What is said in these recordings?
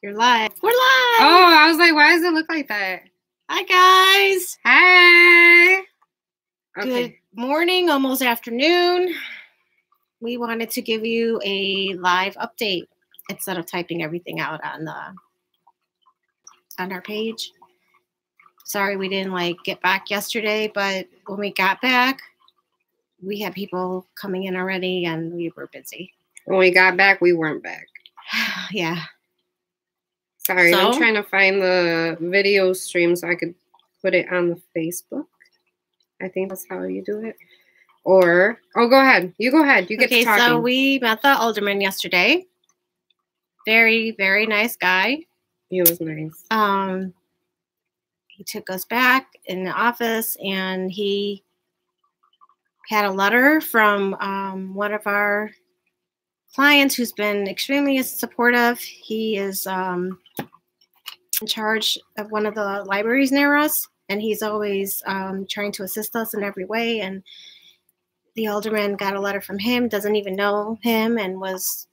You're live. We're live. Oh, I was like, why does it look like that? Hi, guys. Hey. Okay. Good morning, almost afternoon. We wanted to give you a live update instead of typing everything out on our page. Sorry we didn't get back yesterday, but when we got back, we had people coming in already and we were busy. When we got back, we weren't back. Yeah. Sorry, I'm trying to find the video stream so I could put it on the Facebook. I think that's how you do it. Or, go ahead. You go ahead. You get to talking. So we met the Alderman yesterday. Very, very nice guy. He was nice. He took us back in the office and he had a letter from one of our clients who's been extremely supportive. He is in charge of one of the libraries near us, and he's always trying to assist us in every way. And the Alderman got a letter from him, doesn't even know him, and was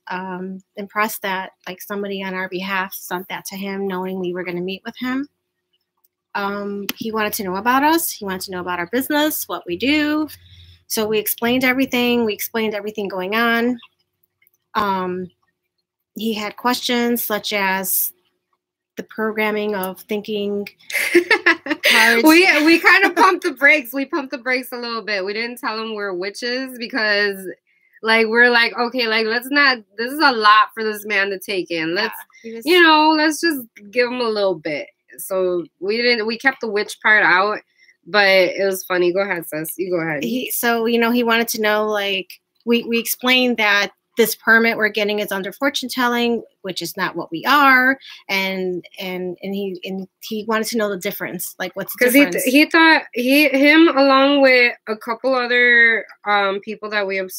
impressed that somebody on our behalf sent that to him, knowing we were going to meet with him. He wanted to know about us. He wanted to know about our business, what we do. So we explained everything. We explained everything going on. He had questions such as the programming of thinking cards. We kind of pumped the brakes. We pumped the brakes a little bit. We didn't tell him we're witches because we're like, okay, let's not, this is a lot for this man to take in. Let's, let's just give him a little bit. So we kept the witch part out, but it was funny. Go ahead, sis. You go ahead. He wanted to know, we explained that this permit we're getting is under fortune telling, which is not what we are, and he wanted to know the difference, what's the difference? Because he thought him along with a couple other people that we have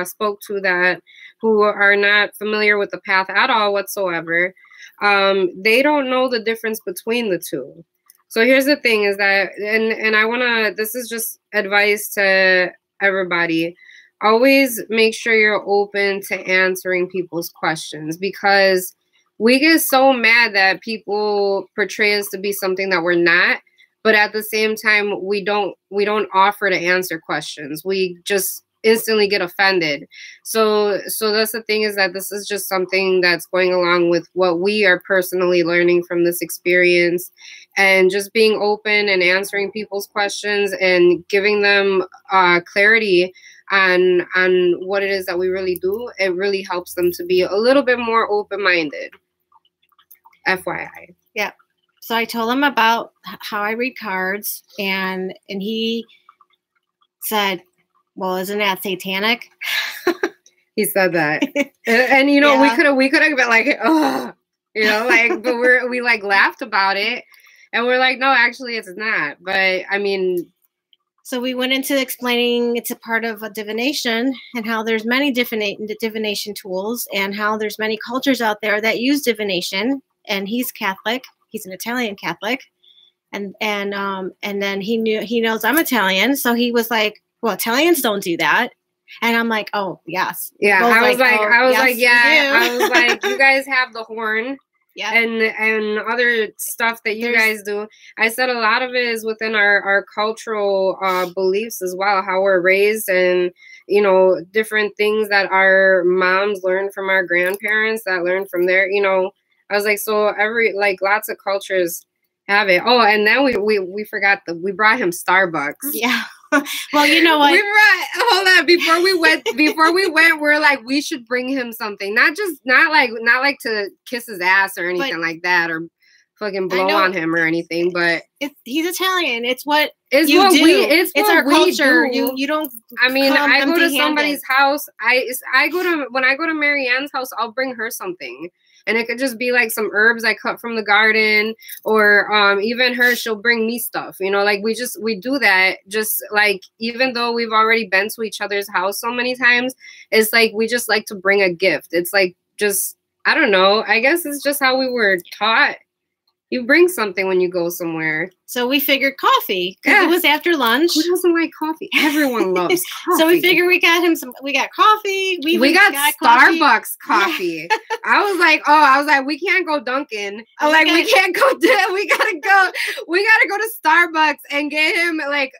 spoke to who are not familiar with the path at all whatsoever, they don't know the difference between the two. So here's the thing: is that and I wanna, this is just advice to everybody. Always make sure you're open to answering people's questions, because we get so mad that people portray us to be something that we're not, but at the same time, we don't offer to answer questions. We just instantly get offended. So that's the thing, is that this is just something that's going along with what we are personally learning from this experience, and just being open and answering people's questions and giving them clarity on what it is that we really do. It really helps them to be a little bit more open-minded. FYI. Yeah. So I told him about how I read cards, and he said, well, isn't that satanic? He said that. and yeah. we could have been like, oh, but we laughed about it, and we're like, no, actually it's not. But I mean, so we went into explaining it's a part of a divination, and how there's many divination tools, and how there's many cultures out there that use divination. And he's Catholic. He's an Italian Catholic, and then he knows I'm Italian, so he was like, well, Italians don't do that. And I'm like, oh yes, yeah. I was like, you guys have the horn. Yeah, and other stuff that you guys do. I said a lot of it is within our cultural beliefs as well, how we're raised, and different things that our moms learned from our grandparents, that learned from their, I was like, so lots of cultures have it. Oh, and then we forgot we brought him Starbucks. Yeah. Well, you know what? Hold on. Before we went, we're like, we should bring him something. Not like to kiss his ass or anything like that, or fucking blow on him or anything. But he's Italian. It's what it's you what do. It's our culture. Do. You don't. I mean, I go to somebody's house. When I go to Marianne's house, I'll bring her something. And it could just be some herbs I cut from the garden, or even her, she'll bring me stuff, we do that. Just even though we've already been to each other's house so many times, it's we just like to bring a gift. It's just, I don't know. I guess it's just how we were taught. You bring something when you go somewhere. So we figured coffee, because it was after lunch. Who doesn't like coffee? Everyone loves coffee. So we figured we got coffee. We got Starbucks coffee. Yeah. I was like, we can't go Dunkin'. We can't go. We gotta go to Starbucks and get him like.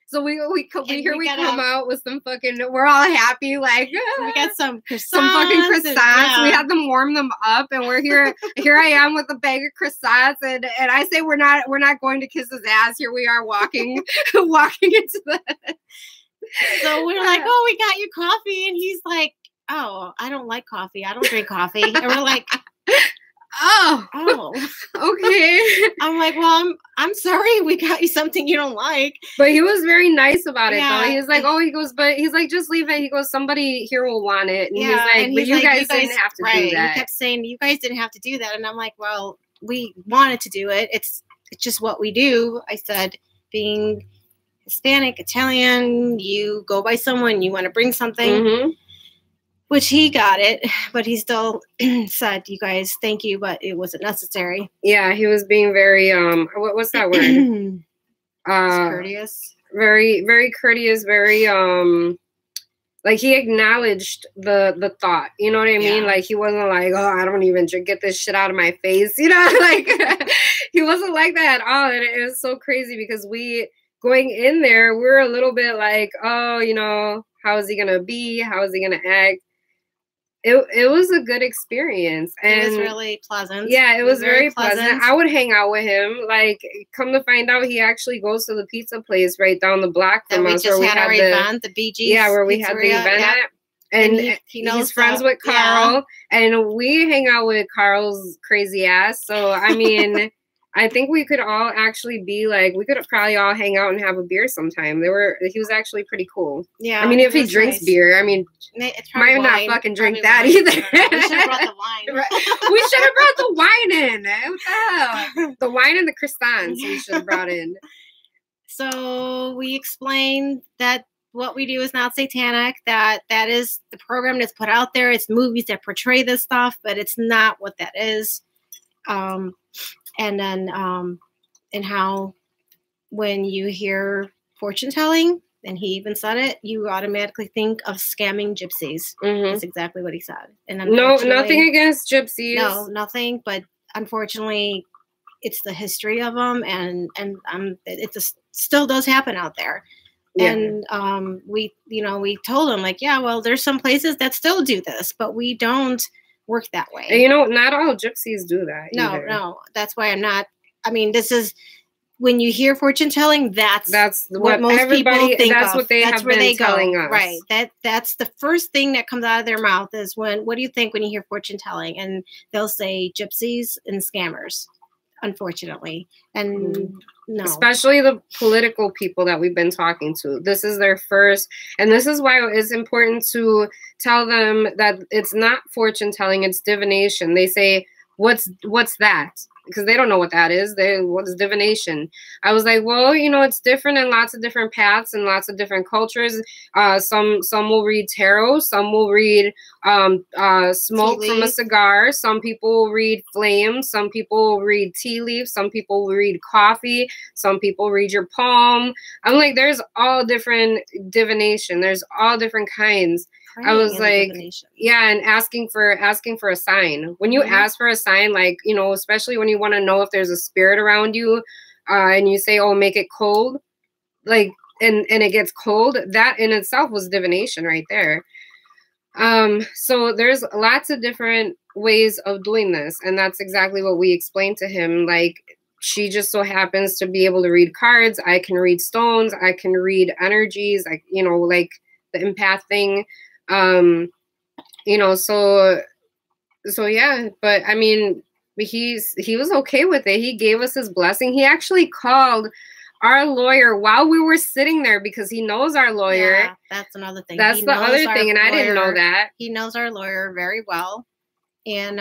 So we come out with some fucking. We're all happy. Like we got some croissants. Some fucking croissants. Yeah. We had them warm them up, and we're here. Here I am with a bag of croissants, and I say we're not going to kiss his ass. Here we are walking into the. So we're like, oh, we got you coffee, and he's like, oh, I don't like coffee. I don't drink coffee, and we're like. Oh, okay. I'm like, well, I'm sorry, we got you something you don't like. But he was very nice about it, though. He's like, but he's like, just leave it. He goes, somebody here will want it. And he's like, you guys didn't have to do that. He kept saying, you guys didn't have to do that. And I'm like, well, we wanted to do it. It's just what we do. I said, being Hispanic, Italian, you go by someone, you want to bring something. Mm-hmm. Which he got it, but he still said, you guys, thank you, but it wasn't necessary. Yeah, he was being very, what's that word? Courteous. Very, very courteous, very, like he acknowledged the thought, you know what I mean? Like he wasn't like, oh, I don't even get this shit out of my face, you know? Like he wasn't like that at all. And it was so crazy because going in there, we're a little bit like, oh, you know, how is he going to be? How is he going to act? It was a good experience. And it was really pleasant. Yeah, it was very pleasant. I would hang out with him. Like, come to find out, he actually goes to the pizza place right down the block from us. Where we had our event, the BG's. Yeah, where we had the event at. And he's friends with Carl. Yeah. And we hang out with Carl's crazy ass. So, I mean... I think we could all actually be like, we could probably all hang out and have a beer sometime. He was actually pretty cool. Yeah. I mean, if he drinks beer, I mean, might not fucking drink that either. We should have brought the wine. We should have brought the wine in. What the hell? The wine and the croissants we should have brought in. So we explained that what we do is not satanic, that is the program that's put out there. It's movies that portray this stuff, but it's not what that is. And then, and how when you hear fortune telling, and he even said it, you automatically think of scamming gypsies. Mm-hmm. That's exactly what he said. And no, nothing against gypsies. No, nothing. But unfortunately, it's the history of them, and it still does happen out there. Yeah. And we told him like, yeah, well, there's some places that still do this, but we don't work that way. And not all gypsies do that. No. That's why I'm not. I mean, this is when you hear fortune telling. That's what most people think. That's what they have been telling us. Right. That's the first thing that comes out of their mouth is what do you think when you hear fortune telling? And they'll say gypsies and scammers. Unfortunately, and no, especially the political people that we've been talking to. This is their first, and this is why it's important to tell them that it's not fortune telling, it's divination. They say, what's that? Because they don't know what that is. What is divination? I was like, well, it's different in lots of different paths and lots of different cultures. Some will read tarot. Some will read smoke from a cigar. Some people will read flames. Some people will read tea leaves. Some people will read coffee. Some people read your palm. I'm like, there's all different divination. There's all different kinds. I was like, yeah, and asking for a sign. When you ask for a sign, like, especially when you want to know if there's a spirit around you, and you say, oh, make it cold, like, and it gets cold, that in itself was divination right there. So there's lots of different ways of doing this, and that's exactly what we explained to him. Like, she just so happens to be able to read cards. I can read stones. I can read energies, like, like the empath thing. So yeah, but I mean, he was okay with it. He gave us his blessing. He actually called our lawyer while we were sitting there because he knows our lawyer. Yeah, that's another thing. That's the other thing, and I didn't know that. He knows our lawyer very well, and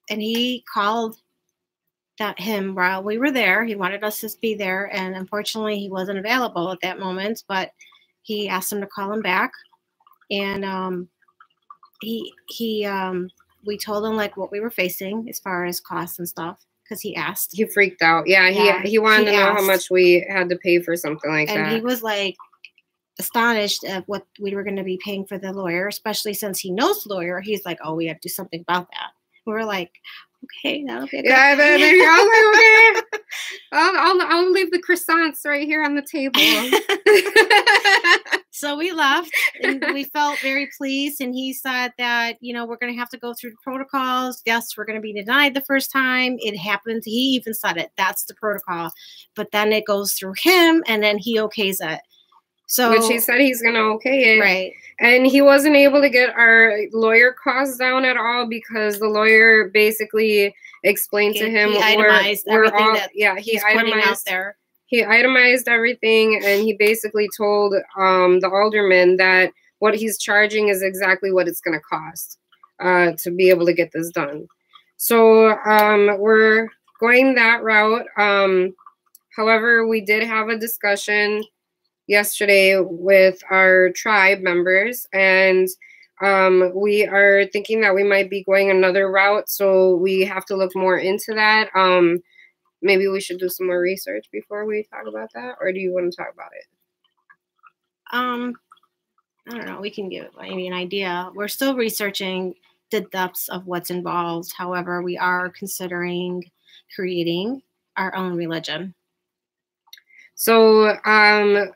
he called him while we were there. He wanted us to be there, and unfortunately, he wasn't available at that moment. But he asked him to call him back. And we told him like what we were facing as far as costs and stuff, because he asked. He freaked out. Yeah, he wanted to know how much we had to pay for something like that. And he was like astonished at what we were going to be paying for the lawyer, especially since he knows the lawyer. He's like, oh, we have to do something about that. We were like, okay, that'll be a good thing. I was like, okay. I'll leave the croissants right here on the table. So we left, and we felt very pleased. And he said that, you know, we're going to have to go through the protocols. Yes, we're going to be denied the first time. It happened. He even said it. That's the protocol. But then it goes through him, and then he okays it. So, which he said he's going to okay it. Right. And he wasn't able to get our lawyer costs down at all because the lawyer basically explained to him he itemized everything he's putting out there. He itemized everything, and he basically told the alderman that what he's charging is exactly what it's going to cost to be able to get this done. So we're going that route. However, we did have a discussion yesterday with our tribe members, and we are thinking that we might be going another route, so we have to look more into that. Maybe we should do some more research before we talk about that, or do you want to talk about it? I don't know. We can give maybe an idea. We're still researching the depths of what's involved. However, we are considering creating our own religion. So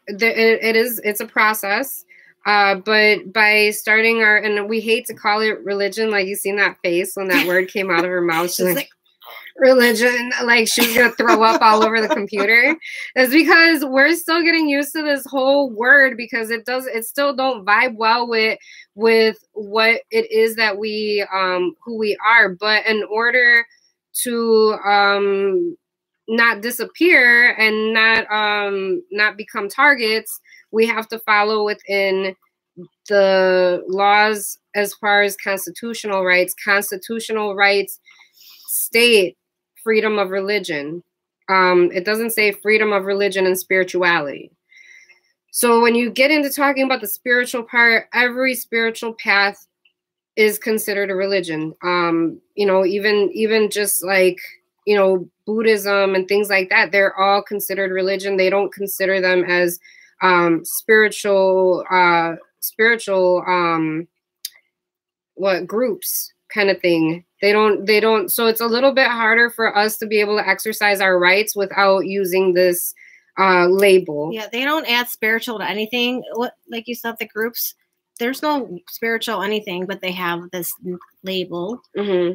it's a process, but by starting and we hate to call it religion, like you seen that face when that word came out of her mouth, she's like religion, like she was gonna throw up all over the computer. It's because we're still getting used to this whole word because it still don't vibe well with what it is that we who we are. But in order to not disappear and not become targets, we have to follow within the laws as far as constitutional rights. Constitutional rights state freedom of religion. It doesn't say freedom of religion and spirituality. So when you get into talking about the spiritual part, every spiritual path is considered a religion. You know, even just like, you know, Buddhism and things like that, they're all considered religion. They don't consider them as spiritual groups kind of thing. They don't. So it's a little bit harder for us to be able to exercise our rights without using this label. Yeah, they don't add spiritual to anything. What, like you said, the groups, there's no spiritual anything, but they have this label. Mm-hmm.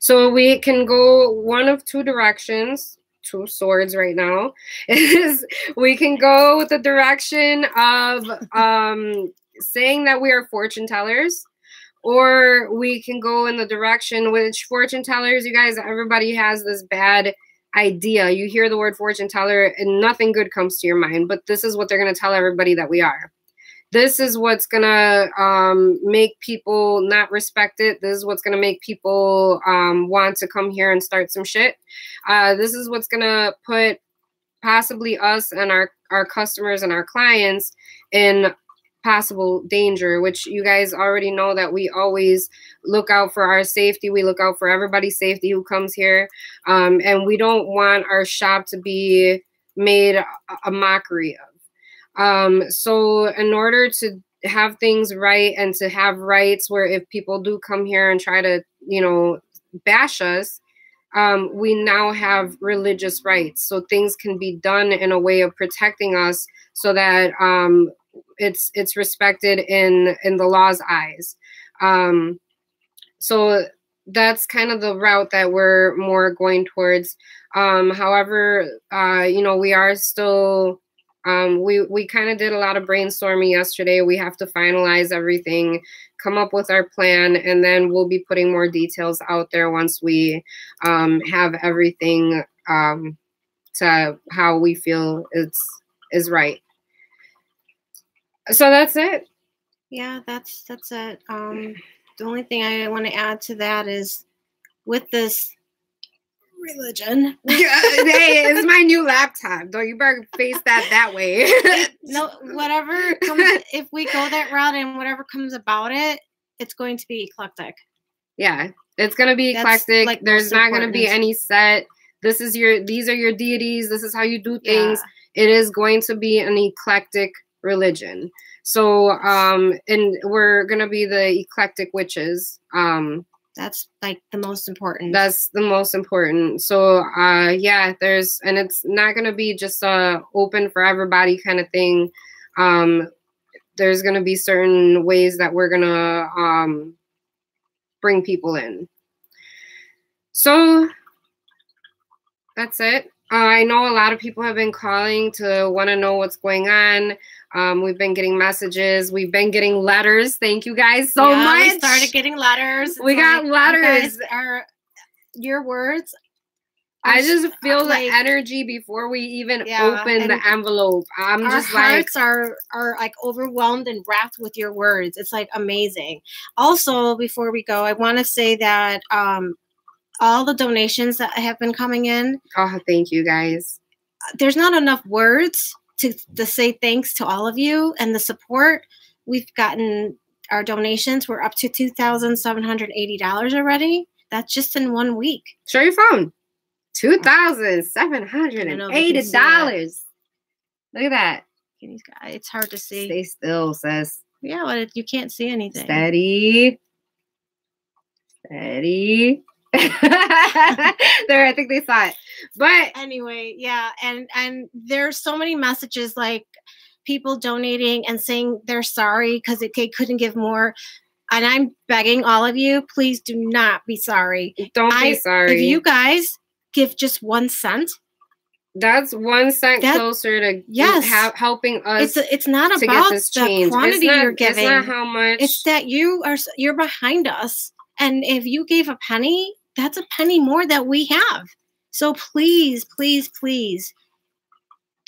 So we can go one of two directions, two swords right now, is we can go with the direction of saying that we are fortune tellers, or we can go in the direction which fortune tellers, you guys, everybody has this bad idea. You hear the word fortune teller and nothing good comes to your mind, but this is what they're going to tell everybody that we are. This is what's going to make people not respect it. This is what's going to make people want to come here and start some shit. This is what's going to put possibly us and our customers and our clients in possible danger, which you guys already know that we always look out for our safety. We look out for everybody's safety who comes here. And we don't want our shop to be made a mockery of. So in order to have things right and to have rights where if people do come here and try to, you know, bash us, we now have religious rights. So things can be done in a way of protecting us so that it's respected in the law's eyes. So that's kind of the route that we're more going towards. However, you know, we are still we kind of did a lot of brainstorming yesterday. We have to finalize everything, come up with our plan, and then we'll be putting more details out there once we have everything to how we feel is right. So that's it. Yeah, that's it. The only thing I want to add to that is with this religion. Hey, it's my new laptop. Don't you better face that way. No, whatever comes, if we go that route and whatever comes about it, it's going to be eclectic. Yeah, It's going to be eclectic. Like, there's not going to be any set, these are your deities, this is how you do things. It is going to be an eclectic religion. So, and we're going to be the eclectic witches. That's like the most important. That's the most important. So, yeah, and it's not going to be just open for everybody kind of thing. There's going to be certain ways that we're going to bring people in. So that's it. I know a lot of people have been calling to want to know what's going on. We've been getting messages. We've been getting letters. Thank you guys so much. We started getting letters. We got letters. Your words. I just feel the energy before we even open the envelope. I'm just like, our hearts are like overwhelmed and wrapped with your words. It's like amazing. Also, before we go, I want to say that all the donations that have been coming in. Oh, thank you guys. There's not enough words to say thanks to all of you and the support. We've gotten our donations. We're up to $2,780 already. That's just in 1 week. Show your phone. $2,780. Look at that. It's hard to see. Stay still, sis. Yeah, well, you can't see anything. Steady. There, I think they saw it. But anyway, yeah, and there's so many messages like people donating and saying they're sorry because they couldn't give more. And I'm begging all of you, please do not be sorry. Don't be sorry. If you guys give just 1 cent, that's 1 cent closer to helping us. It's not about the quantity you're giving. It's not how much. It's that you're behind us, and if you gave a penny, that's a penny more that we have. So please, please, please,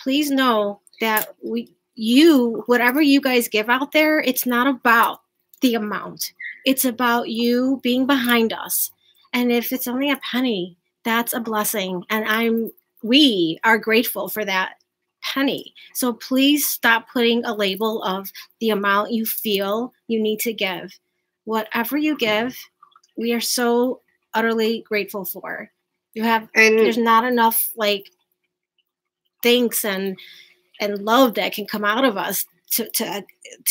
please know that whatever you guys give out there, it's not about the amount. It's about you being behind us, and if it's only a penny, that's a blessing, and we are grateful for that penny. So please stop putting a label of the amount you feel you need to give. Whatever you give, we are so utterly grateful for. There's not enough like thanks and love that can come out of us to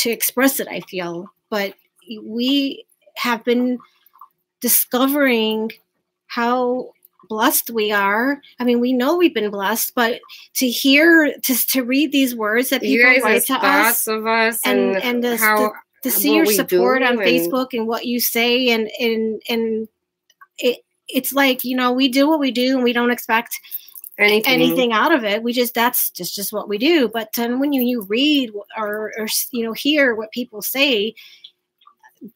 express it, I feel. But we have been discovering how blessed we are. I mean, we know we've been blessed, but to read these words that people write to us, of us and to see your support on Facebook and what you say, and it's like, we do what we do and we don't expect anything out of it. That's just what we do. But then when you read or hear what people say,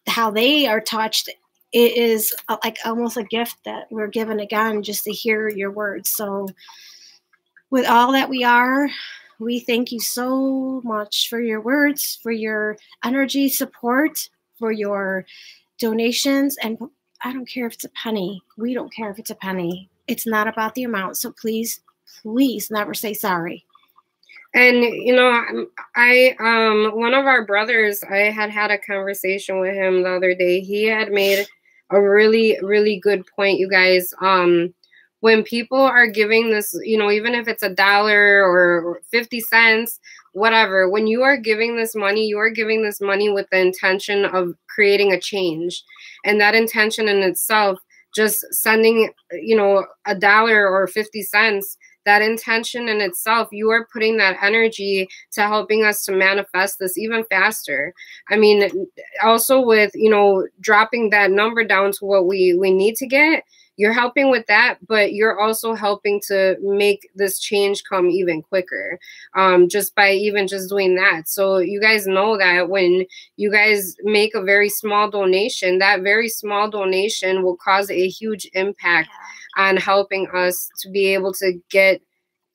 how they are touched, it is like almost a gift that we're given again, just to hear your words. So with all that we thank you so much for your words, for your energy, support, for your donations. And I don't care if it's a penny. We don't care if it's a penny. It's not about the amount. So please, please never say sorry. And, one of our brothers, I had a conversation with him the other day. He had made a really, really good point, you guys. When people are giving this, even if it's $1 or 50 cents, whatever, when you are giving this money, you are giving this money with the intention of creating a change. And that intention in itself, just sending, $1 or 50 cents, that intention in itself, you are putting that energy to helping us to manifest this even faster. I mean, also with, dropping that number down to what we need to get, you're helping with that, but you're also helping to make this change come even quicker, just by just doing that. So you guys know that when you guys make a very small donation, that very small donation will cause a huge impact on helping us to be able to get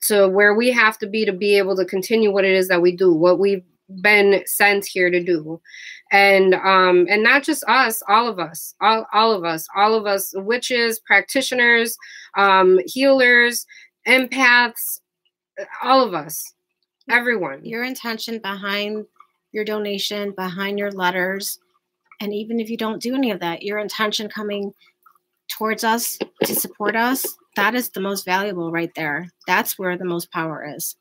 to where we have to be able to continue what it is that we do, what we've been sent here to do. And not just us, all of us, witches, practitioners, healers, empaths, all of us, everyone. Your intention behind your donation, behind your letters, and even if you don't do any of that, your intention coming towards us to support us, that is the most valuable right there. That's where the most power is.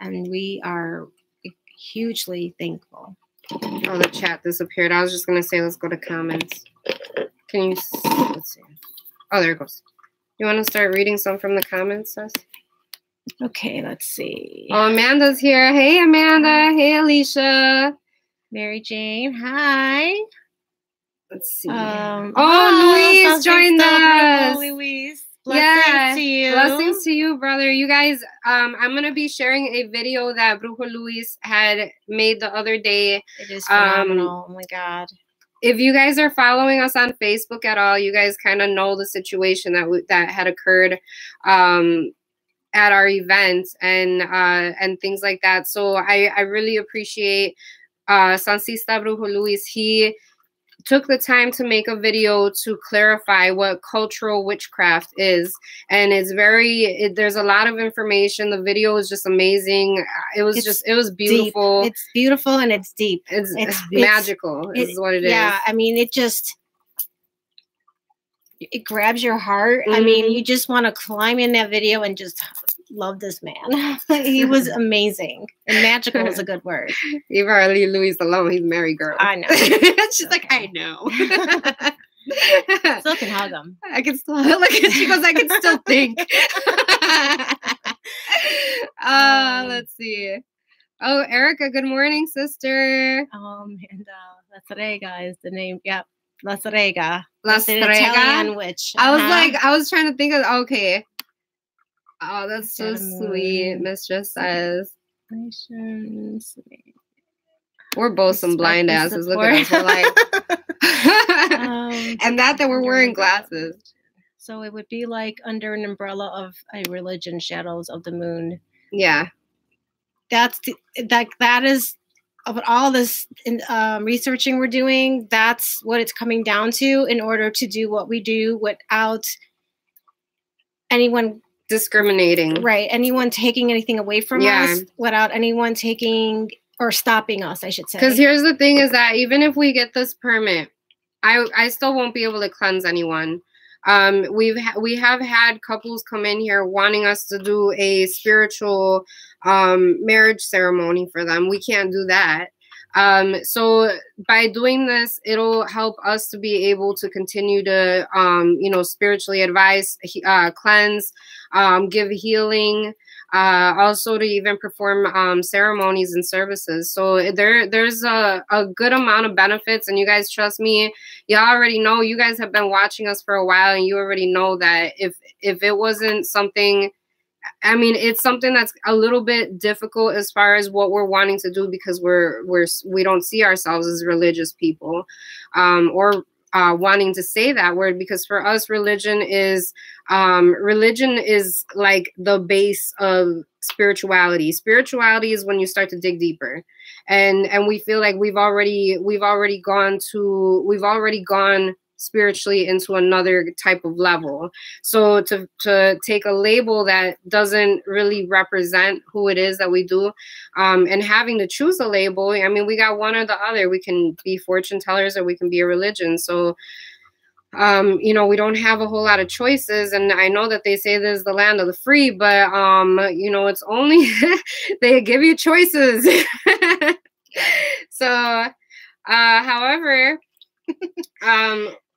And we are hugely thankful. Oh, the chat disappeared. I was just going to say, let's go to comments. Can you, let's see. Oh, there it goes. You want to start reading some from the comments, Sis? Okay, let's see. Oh, Amanda's here. Hey, Amanda. Hey, Alicia. Mary Jane, hi. Let's see. Luis joined us. Luis. Blessings to you. Blessings to you, brother. You guys, I'm going to be sharing a video that Brujo Luis had made the other day. It is phenomenal. Oh, my God. If you guys are following us on Facebook at all, you guys kind of know the situation that had occurred at our events and things like that. So I really appreciate Sancista Brujo Luis. He took the time to make a video to clarify what cultural witchcraft is, and there's a lot of information. The video is just amazing. It was beautiful. Deep. It's beautiful and it's deep. It's magical is what it is. Yeah, I mean, it grabs your heart. I mean, you just want to climb in that video and just love this man. He was amazing. And magical is a good word. Leave Luis alone. He's a married girl. I know. She's like, I know. Still can hug him. I can still she goes, I can still think. Let's see. Oh, Erica, good morning, sister. And that's today, guys. The name, yep. La Strega. La Strega? Italian witch. I was trying to think of, okay. Oh, that's so sweet. Mistress says. We're both some blind asses. Look at us. We're like, and that we're wearing glasses. So it would be like under an umbrella of a religion, shadows of the moon. Yeah. That is of all this researching we're doing. That's what it's coming down to in order to do what we do without anyone discriminating, right? Anyone taking anything away from us, without anyone taking or stopping us, I should say. Because here's the thing: is that even if we get this permit, I still won't be able to cleanse anyone. We have had couples come in here wanting us to do a spiritual marriage ceremony for them. We can't do that. So by doing this, it'll help us to be able to continue to, spiritually advise, cleanse, give healing, also to even perform ceremonies and services. So there's a good amount of benefits, and you guys trust me. You already know. You guys have been watching us for a while, and you already know that if it wasn't something, I mean, it's something that's a little bit difficult as far as what we're wanting to do, because we don't see ourselves as religious people, or wanting to say that word, because for us, religion is like the base of spirituality. Spirituality is when you start to dig deeper, and we feel like we've already gone spiritually into another type of level. So to take a label that doesn't really represent who it is that we do, and having to choose a label, I mean, we got one or the other. We can be fortune tellers or we can be a religion. So we don't have a whole lot of choices. And I know that they say this is the land of the free, but it's only they give you choices. So however,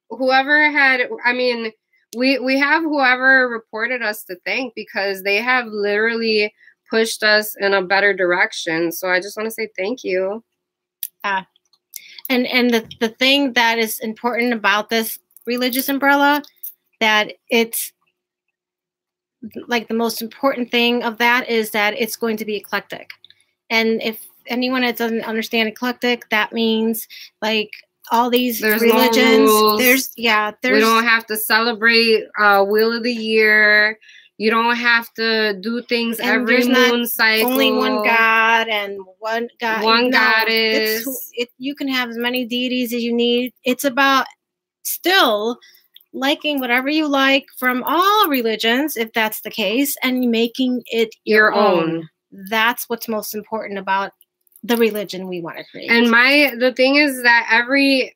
whoever had, I mean, we have whoever reported us to thank, because they have literally pushed us in a better direction. So I just want to say thank you. And the thing that is important about this religious umbrella, that it's like the most important thing of that is that it's going to be eclectic. And if anyone that doesn't understand eclectic, that means like all these religions, no rules. We don't have to celebrate Wheel of the Year. You don't have to do things every moon cycle. Only one God and one God. One goddess. You can have as many deities as you need. It's about still liking whatever you like from all religions, if that's the case, and making it your own. That's what's most important about the religion we want to create. And the thing is that every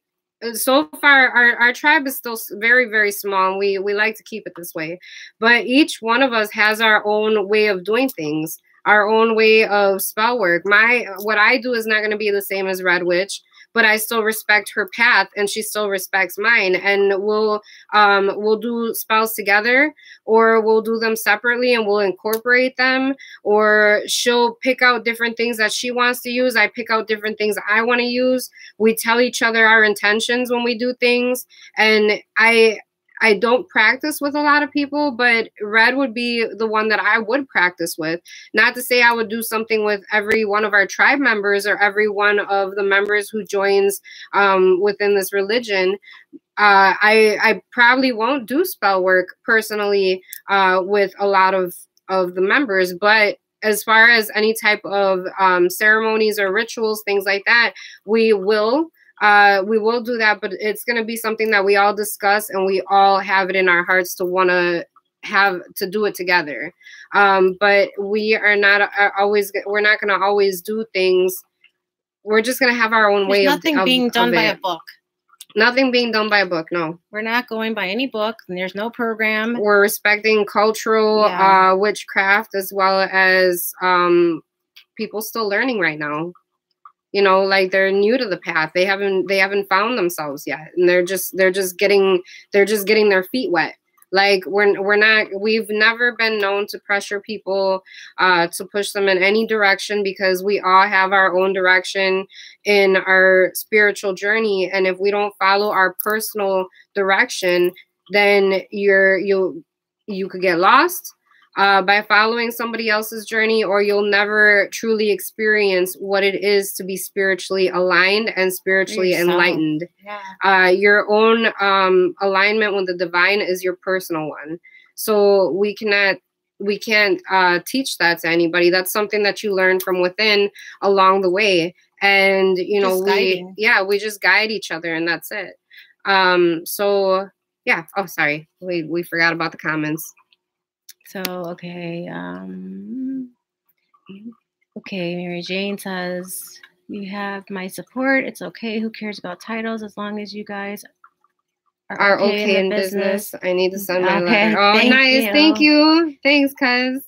so far our tribe is still very, very small, and we like to keep it this way, but each one of us has our own way of doing things, our own way of spell work. What I do is not going to be the same as Red Witch, but I still respect her path and she still respects mine, and we'll do spells together, or we'll do them separately and we'll incorporate them, or she'll pick out different things that she wants to use, I pick out different things I want to use. We tell each other our intentions when we do things, and I don't practice with a lot of people, but Red would be the one that I would practice with. Not to say I would do something with every one of our tribe members or every one of the members who joins within this religion. I probably won't do spell work personally with a lot of the members, but as far as any type of ceremonies or rituals, things like that, we will do that, but it's going to be something that we all discuss and we all have it in our hearts to want to have to do it together. But we are not we're not going to always do things. We're just going to have our own way. Nothing being done by a book. Nothing being done by a book. No, we're not going by any book, and there's no program. We're respecting cultural witchcraft, as well as people still learning right now. You know, like they're new to the path. They haven't found themselves yet, and they're just getting their feet wet. Like we've never been known to pressure people to push them in any direction, because we all have our own direction in our spiritual journey, and if we don't follow our personal direction, then you could get lost by following somebody else's journey, or you'll never truly experience what it is to be spiritually aligned and spiritually enlightened. Yeah. Your own alignment with the divine is your personal one. So we can't teach that to anybody. That's something that you learn from within along the way. And, you know, we just guide each other, and that's it. So yeah. Oh, sorry. We forgot about the comments. So, okay. Okay, Mary Jane says, you have my support. It's okay. Who cares about titles as long as you guys are okay in business. I need to send my letter. Oh, nice. Thank you. Thanks, cuz.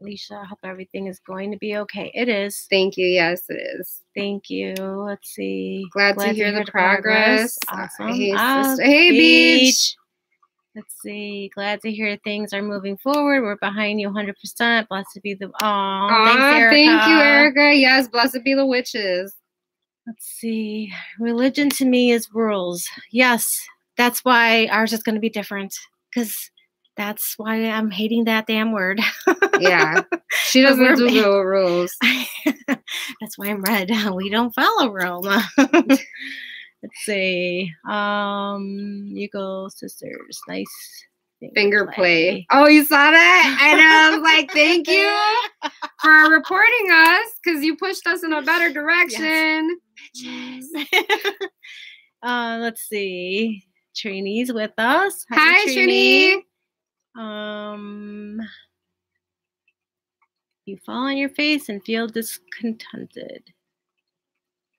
Alicia, I hope everything is going to be okay. It is. Thank you. Yes, it is. Thank you. Let's see. Glad to hear the progress. Awesome. Hey, Beach. Let's see. Glad to hear things are moving forward. We're behind you 100%. Blessed be the... thanks, Erica. Thank you, Erica. Yes, blessed be the witches. Let's see. Religion to me is rules. Yes, that's why ours is going to be different. Because that's why I'm hating that damn word. Yeah. She doesn't do the rules. That's why I'm red. We don't follow rules. Let's see. Eagle Sisters. Nice finger play. Oh, you saw that? And I was like, thank you for reporting us, because you pushed us in a better direction. Yes. Let's see. Trini's with us. Hi, Trini. You fall on your face and feel discontented.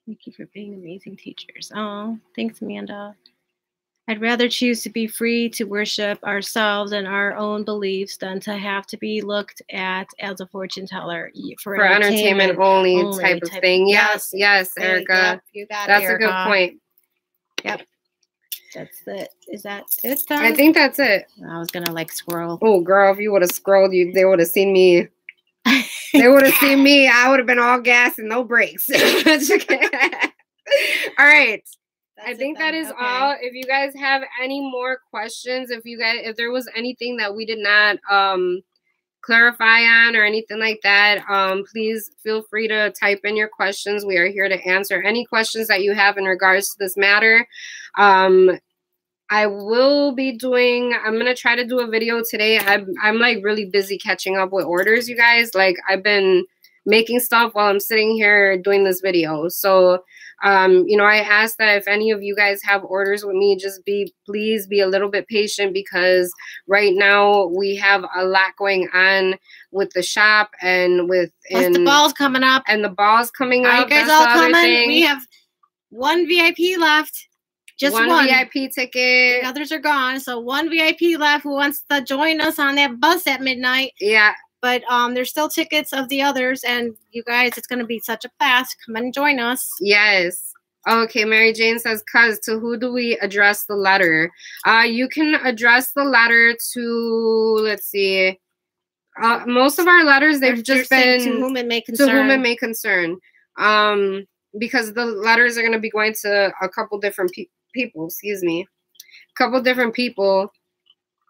Thank you for being amazing teachers. Oh, thanks, Amanda. I'd rather choose to be free to worship ourselves and our own beliefs than to have to be looked at as a fortune teller for entertainment only type of thing. Yes, Erica. Yep, you got that's it, Erica. A good point. Yep. That's it. Is that it? Then? I think that's it. I was gonna scroll. Oh, girl, if you would have scrolled, they would have seen me. They would have seen me. I would have been all gas and no brakes. All right. I think that is all. If you guys have any more questions, if there was anything that we did not clarify on or anything like that, please feel free to type in your questions. We are here to answer any questions that you have in regards to this matter. I'm going to try to do a video today. I'm like really busy catching up with orders, you guys. Like, I've been making stuff while I'm sitting here doing this video. So, you know, I ask that if any of you guys have orders with me, please be a little bit patient, because right now we have a lot going on with the shop and the ball's coming up. And the ball's coming up. Are you guys all coming? One VIP left. Just one VIP ticket. The others are gone. So one VIP left who wants to join us on that bus at midnight. Yeah. But there's still tickets of the others. And you guys, it's going to be such a blast. Come and join us. Yes. Okay, Mary Jane says, cuz, to who do we address the letter? You can address the letter to, let's see, most of our letters, they've just been to whom it may concern. To whom it may concern. Because the letters are going to be going to a couple different people, excuse me. A couple different people.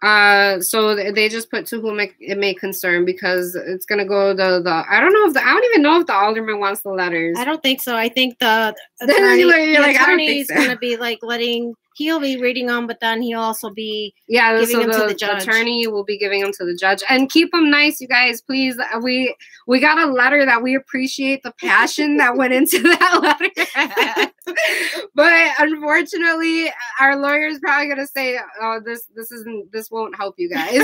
So they just put to whom it may concern because it's gonna go I don't even know if the alderman wants the letters. I don't think so. I think the attorney is gonna be like he'll be reading them, but then he'll also be giving them to the judge. The attorney will be giving them to the judge. And keep them nice, you guys, please. We got a letter that we appreciate the passion that went into that letter. But unfortunately, our lawyer is probably gonna say, "Oh, this won't help you guys."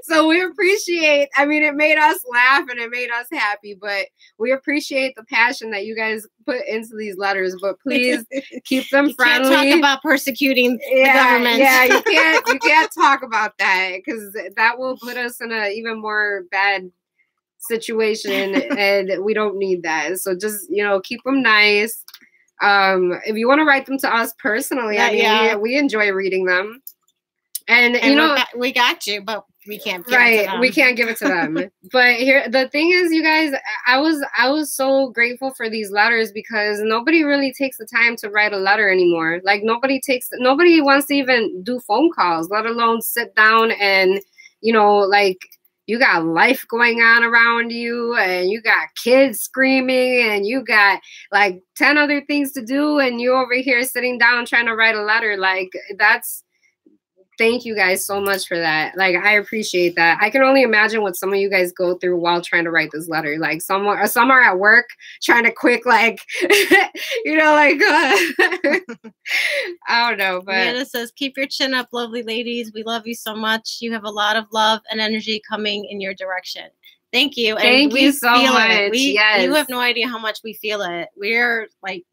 So we appreciate. I mean, it made us laugh and it made us happy, but we appreciate the passion that you guys put into these letters. But please keep them friendly. Can't talk about persecuting the government. Yeah, you can't talk about that because that will put us in a even more bad situation, and we don't need that. So just keep them nice. If you want to write them to us personally, we enjoy reading them. And we got you, but we can't give it to them. We can't give it to them. But here the thing is, you guys, I was so grateful for these letters because nobody really takes the time to write a letter anymore. Like nobody wants to even do phone calls, let alone sit down and you got life going on around you and you got kids screaming and you got like 10 other things to do and you over here sitting down trying to write a letter. Like thank you guys so much for that. Like, I appreciate that. I can only imagine what some of you guys go through while trying to write this letter. Like some are at work trying to quick, like, I don't know. But Amanda says, keep your chin up, lovely ladies. We love you so much. You have a lot of love and energy coming in your direction. Thank you. Thank you so much. Yes. You have no idea how much we feel it. We're like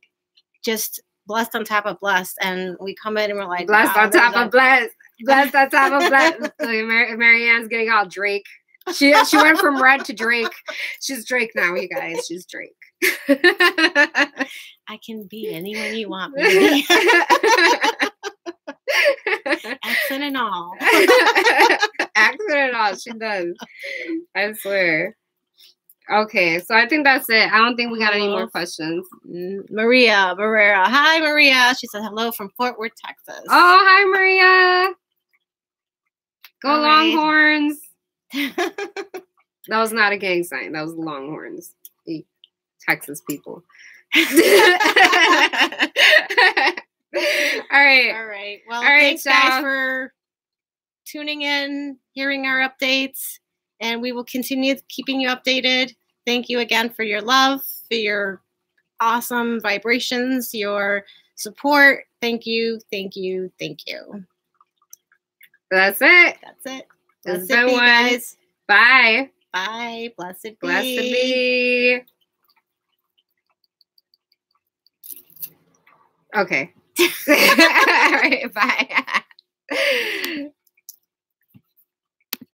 just blessed on top of blessed. And we come in and we're like, blessed on top of blessed. Blessed on top of blessed. Marianne's getting all Drake. She went from red to Drake. She's Drake now, you guys. She's Drake. I can be anyone you want me to be. Accent and all. Accent and all. She does. I swear. Okay, so I think that's it. I don't think we got any more questions. Maria Barrera. Hi, Maria. She said hello from Fort Worth, Texas. Oh, hi, Maria. Go all Longhorns. That was not a gang sign. That was Longhorns. The Texas people. All right. Well, thanks, guys, for tuning in, hearing our updates. And we will continue keeping you updated. Thank you again for your love, for your awesome vibrations, your support. Thank you, thank you, thank you. That's it. That's it, guys. Bye. Bye. Blessed be. Blessed be. Okay. All right. Bye.